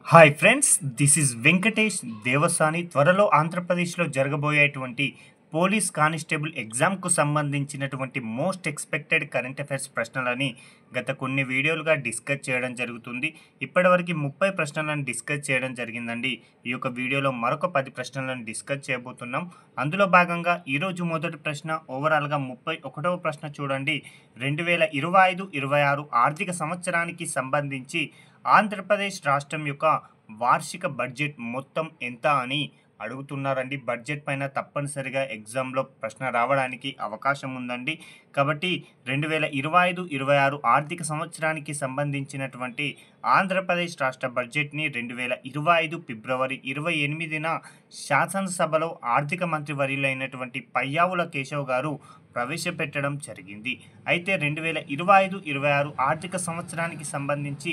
Hi friends, this is Venkatesh Devasani. త్వరలో ఆంధ్రప్రదేశ్లో జరగబోయేటువంటి పోలీస్ కానిస్టేబుల్ ఎగ్జామ్కు సంబంధించినటువంటి మోస్ట్ ఎక్స్పెక్టెడ్ కరెంట్ అఫైర్స్ ప్రశ్నలని గత కొన్ని వీడియోలుగా డిస్కస్ చేయడం జరుగుతుంది. ఇప్పటివరకు 30 ప్రశ్నలను డిస్కస్ చేయడం జరిగిందండి. ఈ యొక్క వీడియోలో మరొక 10 ప్రశ్నలను డిస్కస్ చేయబోతున్నాం. అందులో భాగంగా ఈరోజు మొదటి ప్రశ్న ఓవరాల్గా 31వ ప్రశ్న చూడండి. 2025-26 ఆర్థిక సంవత్సరానికి సంబంధించి ఆంధ్రప్రదేశ్ రాష్ట్రం యొక్క వార్షిక బడ్జెట్ మొత్తం ఎంత అని అడుగుతున్నారండి. బడ్జెట్ పైన తప్పనిసరిగా ఎగ్జామ్లో ప్రశ్న రావడానికి అవకాశం ఉందండి. కాబట్టి 2025-26 ఆర్థిక సంవత్సరానికి సంబంధించినటువంటి ఆంధ్రప్రదేశ్ రాష్ట్ర బడ్జెట్ని 2025 ఫిబ్రవరి 28న శాసనసభలో ఆర్థిక మంత్రి వర్యులైనటువంటి పయ్యావుల కేశవ్ గారు ప్రవేశపెట్టడం జరిగింది. అయితే 2025-26 ఆర్థిక సంవత్సరానికి సంబంధించి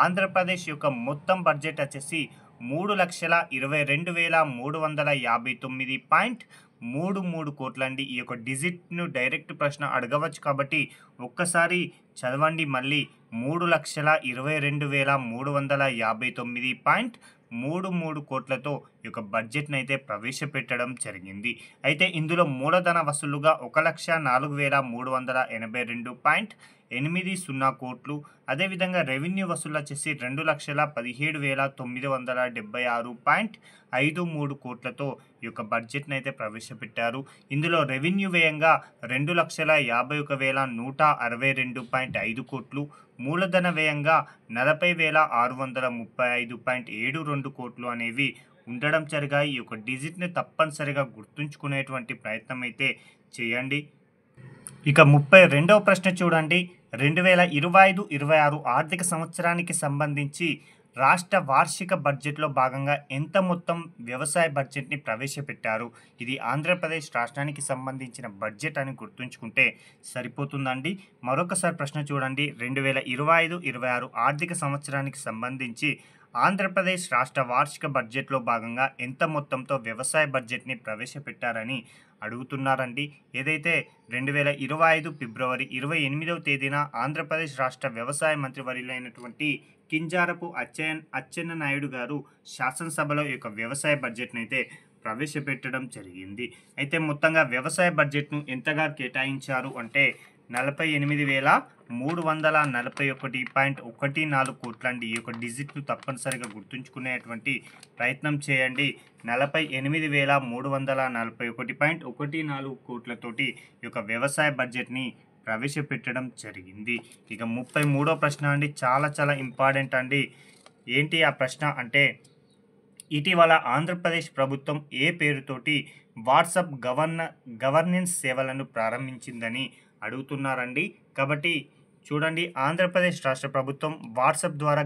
ఆంధ్రప్రదేశ్ యొక్క మొత్తం బడ్జెట్ వచ్చేసి 3,22,359.33 కోట్లండి. ఈ యొక్క డిజిట్ను డైరెక్ట్ ప్రశ్న అడగవచ్చు కాబట్టి ఒక్కసారి చదవండి. మళ్ళీ 3,22,359.33 కోట్లతో ఈ యొక్క బడ్జెట్ను అయితే ప్రవేశపెట్టడం జరిగింది. అయితే ఇందులో మూలధన వసూలుగా 1,04,382.80 కోట్లు, అదేవిధంగా రెవెన్యూ వసూలు వచ్చేసి 2,17,976.53 కోట్లతో ఈ యొక్క బడ్జెట్ను అయితే ప్రవేశపెట్టారు. ఇందులో రెవెన్యూ వ్యయంగా 2,51,162.5 కోట్లు, మూలధన వ్యయంగా 40,635.72 కోట్లు అనేవి ఉండడం జరిగాయి. ఈ యొక్క డిజిట్ని తప్పనిసరిగా గుర్తుంచుకునేటువంటి ప్రయత్నం అయితే చేయండి. ఇక 32వ ప్రశ్న చూడండి. 2025-26 ఆర్థిక సంవత్సరానికి సంబంధించి రాష్ట్ర వార్షిక బడ్జెట్లో భాగంగా ఎంత మొత్తం వ్యవసాయ బడ్జెట్ని ప్రవేశపెట్టారు? ఇది ఆంధ్రప్రదేశ్ రాష్ట్రానికి సంబంధించిన బడ్జెట్ అని గుర్తుంచుకుంటే సరిపోతుందండి. మరొకసారి ప్రశ్న చూడండి. 2025-26 ఆర్థిక సంవత్సరానికి సంబంధించి ఆంధ్రప్రదేశ్ రాష్ట్ర వార్షిక బడ్జెట్లో భాగంగా ఎంత మొత్తంతో వ్యవసాయ బడ్జెట్ని ప్రవేశపెట్టారని అడుగుతున్నారండి. ఏదైతే 2025 ఫిబ్రవరి 28వ తేదీన ఆంధ్రప్రదేశ్ రాష్ట్ర వ్యవసాయ మంత్రివర్యులైనటువంటి కింజారపు అచ్చెన్నాయుడు గారు శాసనసభలో ఈ యొక్క వ్యవసాయ బడ్జెట్ని అయితే ప్రవేశపెట్టడం జరిగింది. అయితే మొత్తంగా వ్యవసాయ బడ్జెట్ను ఎంతగా కేటాయించారు అంటే 48,341.14 కోట్లండి. ఈ యొక్క డిజిట్ను తప్పనిసరిగా గుర్తుంచుకునేటువంటి ప్రయత్నం చేయండి. 48,341.14 కోట్లతోటి ఈ యొక్క వ్యవసాయ బడ్జెట్ని ప్రవేశపెట్టడం జరిగింది. ఇక 33వ ప్రశ్న అండి, చాలా ఇంపార్టెంట్ అండి. ఏంటి ఆ ప్రశ్న అంటే, ఇటీవల ఆంధ్రప్రదేశ్ ప్రభుత్వం ఏ పేరుతోటి వాట్సాప్ గవర్నెన్స్ సేవలను ప్రారంభించిందని అడుగుతున్నారండి. కాబట్టి చూడండి, ఆంధ్రప్రదేశ్ రాష్ట్ర ప్రభుత్వం వాట్సాప్ ద్వారా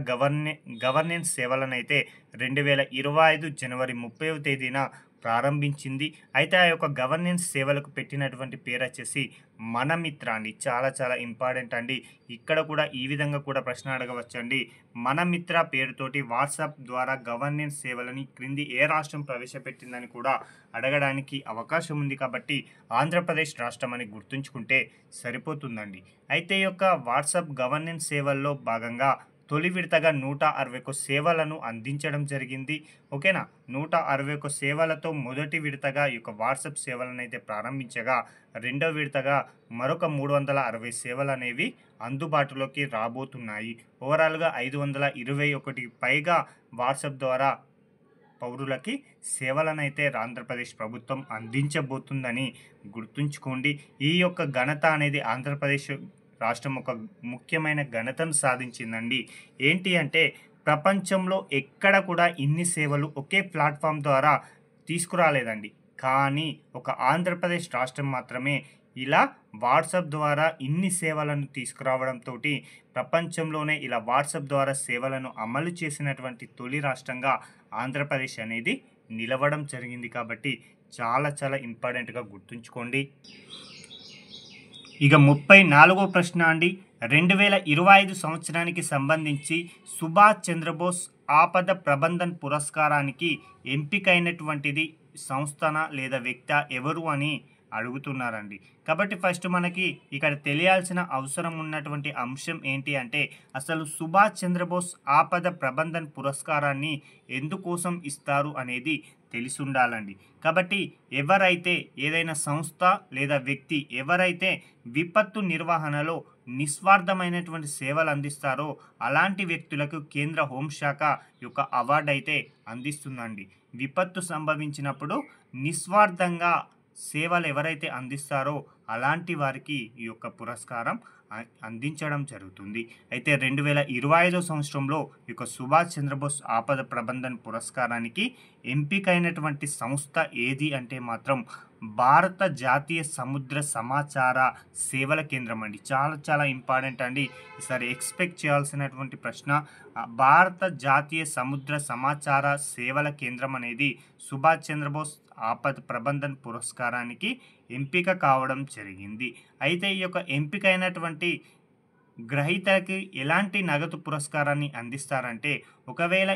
గవర్నెన్స్ సేవలను అయితే 2025 జనవరి 30వ తేదీన ప్రారంభించింది. అయితే ఆ యొక్క గవర్నెన్స్ సేవలకు పెట్టినటువంటి పేరు వచ్చేసి మన మిత్ర అండి. చాలా ఇంపార్టెంట్ అండి. ఇక్కడ కూడా ఈ విధంగా కూడా ప్రశ్న అడగవచ్చండి. మన మిత్ర పేరుతోటి వాట్సాప్ ద్వారా గవర్నెన్స్ సేవలని క్రింది ఏ రాష్ట్రం ప్రవేశపెట్టిందని కూడా అడగడానికి అవకాశం ఉంది. కాబట్టి ఆంధ్రప్రదేశ్ రాష్ట్రం అని గుర్తుంచుకుంటే సరిపోతుందండి. అయితే ఈ యొక్క వాట్సాప్ గవర్నెన్స్ సేవల్లో భాగంగా తొలి విడతగా 161 సేవలను అందించడం జరిగింది. ఓకేనా. 161 సేవలతో మొదటి విడతగా ఈ యొక్క వాట్సాప్ సేవలను అయితే ప్రారంభించగా, రెండవ విడతగా మరొక 360 సేవలు అనేవి అందుబాటులోకి రాబోతున్నాయి. ఓవరాల్గా 521 పైగా వాట్సాప్ ద్వారా పౌరులకి సేవలను అయితే ఆంధ్రప్రదేశ్ ప్రభుత్వం అందించబోతుందని గుర్తుంచుకోండి. ఈ యొక్క ఘనత అనేది ఆంధ్రప్రదేశ్ రాష్ట్రం ఒక ముఖ్యమైన ఘనతను సాధించిందండి. ఏంటి అంటే, ప్రపంచంలో ఎక్కడ కూడా ఇన్ని సేవలు ఒకే ప్లాట్ఫామ్ ద్వారా తీసుకురాలేదండి. కానీ ఒక ఆంధ్రప్రదేశ్ రాష్ట్రం మాత్రమే ఇలా వాట్సాప్ ద్వారా ఇన్ని సేవలను తీసుకురావడంతో ప్రపంచంలోనే ఇలా వాట్సాప్ ద్వారా సేవలను అమలు చేసినటువంటి తొలి రాష్ట్రంగా ఆంధ్రప్రదేశ్ అనేది నిలవడం జరిగింది. కాబట్టి చాలా ఇంపార్టెంట్గా గుర్తుంచుకోండి. ఇక 34వ ప్రశ్న అండి. 2025 సంవత్సరానికి సంబంధించి సుభాష్ చంద్రబోస్ ఆపద ప్రబంధన్ పురస్కారానికి ఎంపికైనటువంటిది సంస్థన లేదా వ్యక్తి ఎవరు అని అడుగుతున్నారండి. కాబట్టి ఫస్ట్ మనకి ఇక్కడ తెలియాల్సిన అవసరం ఉన్నటువంటి అంశం ఏంటి అంటే అసలు సుభాష్ చంద్రబోస్ ఆపద ప్రబంధన్ పురస్కారాన్ని ఎందుకోసం ఇస్తారు అనేది తెలిసుండాలండి. కాబట్టి ఎవరైతే ఏదైనా సంస్థ లేదా వ్యక్తి ఎవరైతే విపత్తు నిర్వహణలో నిస్వార్థమైనటువంటి సేవలు అందిస్తారో అలాంటి వ్యక్తులకు కేంద్ర హోంశాఖ యొక్క అవార్డు అయితే అందిస్తుందండి. విపత్తు సంభవించినప్పుడు నిస్వార్థంగా సేవలు ఎవరైతే అందిస్తారో అలాంటి వారికి ఈ యొక్క పురస్కారం అందించడం జరుగుతుంది. అయితే 2025 సంవత్సరంలో ఈ యొక్క సుభాష్ చంద్రబోస్ ఆపద ప్రబంధన్ పురస్కారానికి ఎంపికైనటువంటి సంస్థ ఏది అంటే మాత్రం భారత జాతీయ సముద్ర సమాచార సేవల కేంద్రం అండి. చాలా చాలా ఇంపార్టెంట్ అండి. ఈసారి ఎక్స్పెక్ట్ చేయాల్సినటువంటి ప్రశ్న. భారత జాతీయ సముద్ర సమాచార సేవల కేంద్రం అనేది సుభాష్ చంద్రబోస్ ఆపద ప్రబంధన్ పురస్కారానికి ఎంపిక కావడం జరిగింది. అయితే ఈ యొక్క ఎంపికైనటువంటి గ్రహీతకి ఎలాంటి నగదు పురస్కారాన్ని అందిస్తారంటే ఒకవేళ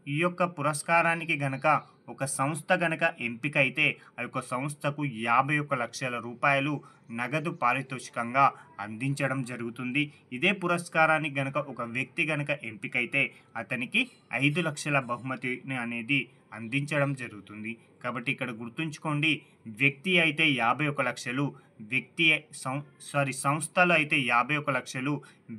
ఈ యొక్క పురస్కారానికి గనక ఒక సంస్థ గనక ఎంపిక అయితే ఆ యొక్క సంస్థకు 51 లక్షల రూపాయలు నగదు పారితోషికంగా అందించడం జరుగుతుంది. ఇదే పురస్కారానికి గనక ఒక వ్యక్తి గనక ఎంపికైతే అతనికి 5 లక్షల బహుమతిని అనేది అందించడం జరుగుతుంది. కాబట్టి ఇక్కడ గుర్తుంచుకోండి, వ్యక్తి అయితే 51 లక్షలు, సంస్థలు అయితే 51 లక్షలు,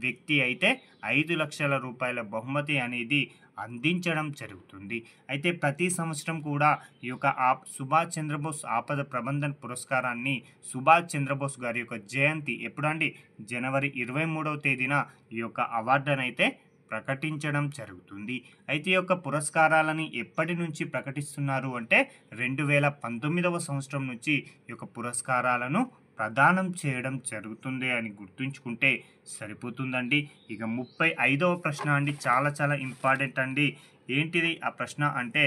వ్యక్తి అయితే 5 లక్షల రూపాయల బహుమతి అనేది అందించడం జరుగుతుంది. అయితే ప్రతి సంవత్సరం కూడా ఈ యొక్క సుభాష్ చంద్రబోస్ ఆపద ప్రబంధన్ పురస్కారాన్ని సుభాష్ చంద్రబోస్ గారి యొక్క జయంతి ఎప్పుడండి జనవరి 23వ తేదీన ఈ యొక్క అవార్డును అయితే ప్రకటించడం జరుగుతుంది. అయితే ఈ యొక్క పురస్కారాలని ఎప్పటి నుంచి ప్రకటిస్తున్నారు అంటే 2019వ సంవత్సరం నుంచి ఈ యొక్క పురస్కారాలను ప్రదానం చేయడం జరుగుతుంది అని గుర్తుంచుకుంటే సరిపోతుందండి. ఇక 35వ ప్రశ్న అండి, చాలా చాలా ఇంపార్టెంట్ అండి. ఏంటిది ఆ ప్రశ్న అంటే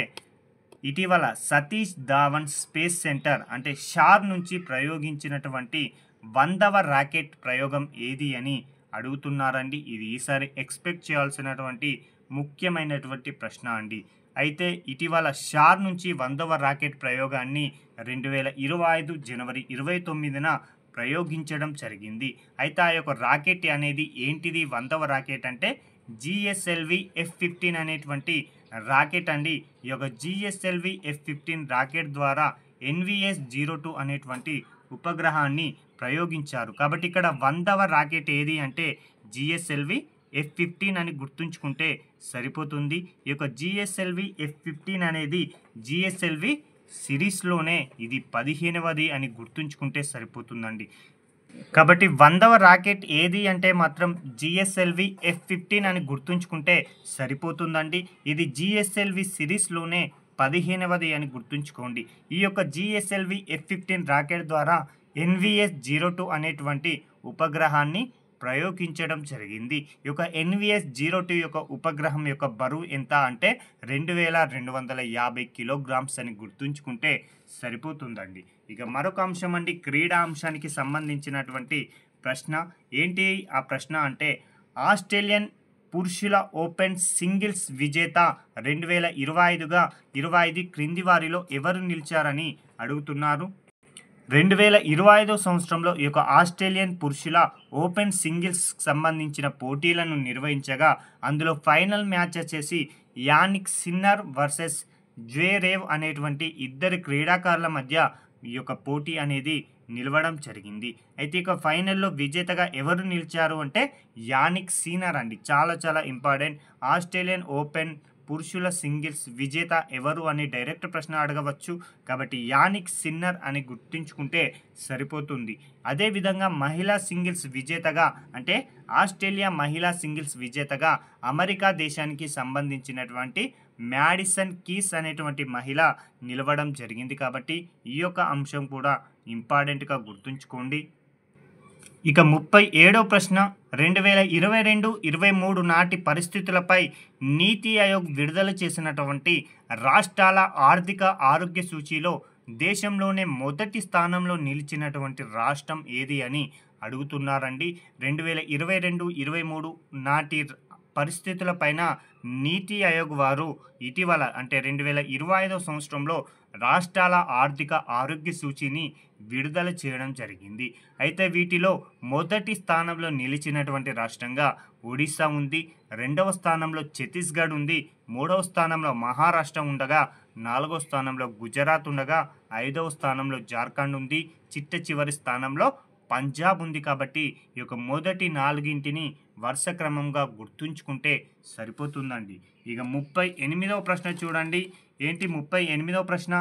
ఇటీవల సతీష్ ధావన్ స్పేస్ సెంటర్ అంటే షార్ నుంచి ప్రయోగించినటువంటి 100వ రాకెట్ ప్రయోగం ఏది అని అడుగుతున్నారండి. ఇది ఈసారి ఎక్స్పెక్ట్ చేయాల్సినటువంటి ముఖ్యమైనటువంటి ప్రశ్న అండి. అయితే ఇటీవల షార్ నుంచి 100వ రాకెట్ ప్రయోగాన్ని 2025 జనవరి 29న ప్రయోగించడం జరిగింది. అయితే ఆ యొక్క రాకెట్ అనేది ఏంటిది? 100వ రాకెట్ అంటే GSLV F-15 అనేటువంటి రాకెట్ అండి. ఈ యొక్క GSLV F-15 రాకెట్ ద్వారా NVS-02 అనేటువంటి ఉపగ్రహాన్ని ప్రయోగించారు. కాబట్టి ఇక్కడ 100వ రాకెట్ ఏది అంటే GSLV F-15 అని గుర్తుంచుకుంటే సరిపోతుంది. ఈ యొక్క GSLV F-15 అనేది GSLV సిరీస్లోనే ఇది 15వది అని గుర్తుంచుకుంటే సరిపోతుందండి. కాబట్టి 100వ రాకెట్ ఏది అంటే మాత్రం GSLV F-15 అని గుర్తుంచుకుంటే సరిపోతుందండి. ఇది GSLV సిరీస్లోనే 15వది అని గుర్తుంచుకోండి. ఈ యొక్క GSLV F-15 రాకెట్ ద్వారా NVS-02 అనేటువంటి ఉపగ్రహాన్ని ప్రయోగించడం జరిగింది. ఈ యొక్క NVS-02 యొక్క ఉపగ్రహం యొక్క బరువు ఎంత అంటే 2250 కిలోగ్రామ్స్ అని గుర్తుంచుకుంటే సరిపోతుందండి. ఇక మరొక అంశం అండి, క్రీడా అంశానికి సంబంధించినటువంటి ప్రశ్న. ఏంటి ఆ ప్రశ్న అంటే ఆస్ట్రేలియన్ పురుషుల ఓపెన్ సింగిల్స్ విజేత 2025గా 25 క్రింది వారిలో ఎవరు నిలిచారని అడుగుతున్నారు. 2025 సంవత్సరంలో ఈ యొక్క ఆస్ట్రేలియన్ పురుషుల ఓపెన్ సింగిల్స్ సంబంధించిన పోటీలను నిర్వహించగా అందులో ఫైనల్ మ్యాచ్ వచ్చేసి యానిక్ సిన్నర్ వర్సెస్ జ్వేరేవ్ అనేటువంటి ఇద్దరు క్రీడాకారుల మధ్య ఈ యొక్క పోటీ అనేది నిలవడం జరిగింది. అయితే ఇక ఫైనల్లో విజేతగా ఎవరు నిలిచారు అంటే యానిక్ సిన్నర్ అండి. చాలా చాలా ఇంపార్టెంట్. ఆస్ట్రేలియన్ ఓపెన్ పురుషుల సింగిల్స్ విజేత ఎవరు అని డైరెక్ట్ ప్రశ్న అడగవచ్చు. కాబట్టి యానిక్ సిన్నర్ అని గుర్తుంచుకుంటే సరిపోతుంది. అదేవిధంగా మహిళా సింగిల్స్ విజేతగా అంటే ఆస్ట్రేలియా మహిళా సింగిల్స్ విజేతగా అమెరికా దేశానికి సంబంధించినటువంటి మ్యాడిసన్ కీస్ అనేటువంటి మహిళ నిలవడం జరిగింది. కాబట్టి ఈ యొక్క అంశం కూడా ఇంపార్టెంట్గా గుర్తుంచుకోండి. ఇక 37వ ప్రశ్న, 2022-23 నాటి పరిస్థితులపై నీతి ఆయోగ్ విడుదల చేసినటువంటి రాష్ట్రాల ఆర్థిక ఆరోగ్య సూచీలో దేశంలోనే మొదటి స్థానంలో నిలిచినటువంటి రాష్ట్రం ఏది అని అడుగుతున్నారండి. 2022-23 నాటి పరిస్థితులపైన నీతి ఆయోగ్ వారు ఇటీవల అంటే 2025వ సంవత్సరంలో రాష్ట్రాల ఆర్థిక ఆరోగ్య సూచీని విడుదల చేయడం జరిగింది. అయితే వీటిలో మొదటి స్థానంలో నిలిచినటువంటి రాష్ట్రంగా ఒడిశా ఉంది, రెండవ స్థానంలో ఛత్తీస్గఢ్ ఉంది, మూడవ స్థానంలో మహారాష్ట్ర ఉండగా, నాలుగవ స్థానంలో గుజరాత్ ఉండగా, ఐదవ స్థానంలో జార్ఖండ్ ఉంది, చిట్ట చివరి స్థానంలో పంజాబ్ ఉంది. కాబట్టి ఈ యొక్క మొదటి నాలుగింటిని వరుస క్రమంగా గుర్తుంచుకుంటే సరిపోతుందండి. ఇక 38వ ప్రశ్న చూడండి. ఏంటి 38వ ప్రశ్న?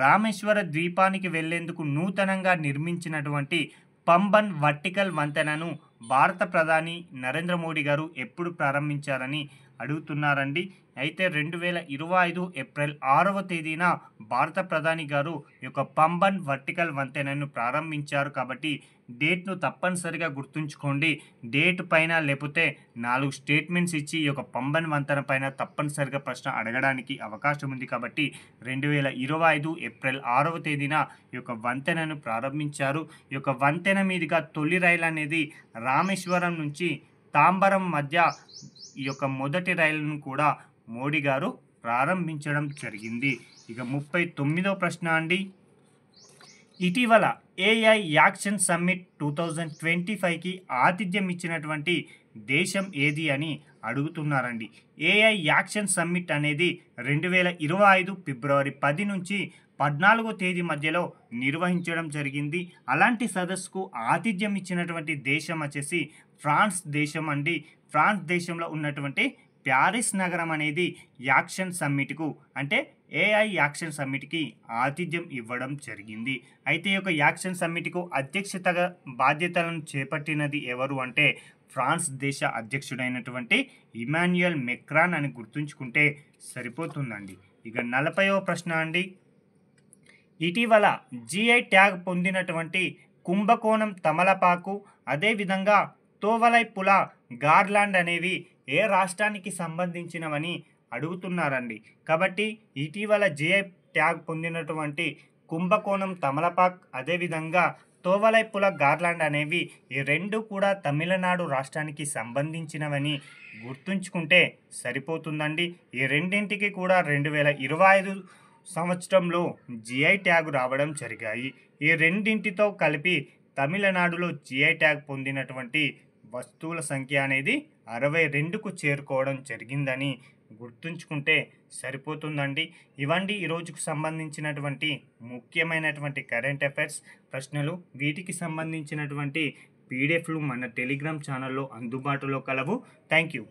రామేశ్వర ద్వీపానికి వెళ్లేందుకు నూతనంగా నిర్మించినటువంటి పంబన్ వర్టికల్ వంతెనను భారత ప్రధాని నరేంద్ర మోడీ గారు ఎప్పుడు ప్రారంభించారని అడుగుతున్నారండి. అయితే 2025 ఏప్రిల్ 6వ తేదీన భారత ప్రధాని గారు ఈ యొక్క పంబన్ వర్టికల్ వంతెనను ప్రారంభించారు. కాబట్టి డేట్ను తప్పనిసరిగా గుర్తుంచుకోండి. డేట్ పైన లేకపోతే 4 స్టేట్మెంట్స్ ఇచ్చి ఈ యొక్క పంబన్ వంతెన పైన తప్పనిసరిగా ప్రశ్న అడగడానికి అవకాశం ఉంది. కాబట్టి 2025 ఏప్రిల్ 6వ తేదీన ఈ యొక్క వంతెనను ప్రారంభించారు. ఈ యొక్క వంతెన మీదుగా తొలి రైలు అనేది రామేశ్వరం నుంచి తాంబరం మధ్య ఈ యొక్క మొదటి రైలును కూడా మోడీ గారు ప్రారంభించడం జరిగింది. ఇక 39వ ప్రశ్న అండి. ఇటీవల ఏఐ యాక్షన్ సమ్మిట్ 2025కి ఆతిథ్యం ఇచ్చినటువంటి దేశం ఏది అని అడుగుతున్నారండి. ఏఐ యాక్షన్ సమ్మిట్ అనేది 2025 ఫిబ్రవరి 10 నుంచి 14వ తేదీ మధ్యలో నిర్వహించడం జరిగింది. అలాంటి సదస్సుకు ఆతిథ్యం ఇచ్చినటువంటి దేశం వచ్చేసి ఫ్రాన్స్ దేశం అండి. ఫ్రాన్స్ దేశంలో ఉన్నటువంటి ప్యారిస్ నగరం అనేది యాక్షన్ సమ్మిట్కు అంటే ఏఐ యాక్షన్ సమ్మిట్కి ఆతిథ్యం ఇవ్వడం జరిగింది. అయితే ఈ యొక్క యాక్షన్ సమ్మిట్కు అధ్యక్షతగా బాధ్యతలను చేపట్టినది ఎవరు అంటే ఫ్రాన్స్ దేశ అధ్యక్షుడైనటువంటి ఇమాన్యుయల్ మెక్రాన్ అని గుర్తుంచుకుంటే సరిపోతుందండి. ఇక 40వ ప్రశ్న అండి. ఇటీవల జిఐ ట్యాగ్ పొందినటువంటి కుంభకోణం తమలపాకు, అదేవిధంగా తోవలై పుల గార్లాండ్ అనేవి ఏ రాష్ట్రానికి సంబంధించినవని అడుగుతున్నారండి. కాబట్టి ఇటీవల జిఐ ట్యాగ్ పొందినటువంటి కుంభకోణం తమలపాక్, అదేవిధంగా తోవలై పుల గార్లాండ్ అనేవి ఈ రెండు కూడా తమిళనాడు రాష్ట్రానికి సంబంధించినవని గుర్తుంచుకుంటే సరిపోతుందండి. ఈ రెండింటికి కూడా 2025 సంవత్సరంలో జిఐ ట్యాగ్ రావడం జరిగాయి. ఈ రెండింటితో కలిపి తమిళనాడులో జిఐ ట్యాగ్ పొందినటువంటి వస్తువుల సంఖ్య అనేది 62కు చేరుకోవడం జరిగిందని గుర్తుంచుకుంటే సరిపోతుందండి. ఇవండి ఈ రోజుకు సంబంధించినటువంటి ముఖ్యమైనటువంటి కరెంట్ అఫైర్స్ ప్రశ్నలు. వీటికి సంబంధించినటువంటి పీడిఎఫ్లు మన టెలిగ్రామ్ ఛానల్లో అందుబాటులో కలవు. Thank you.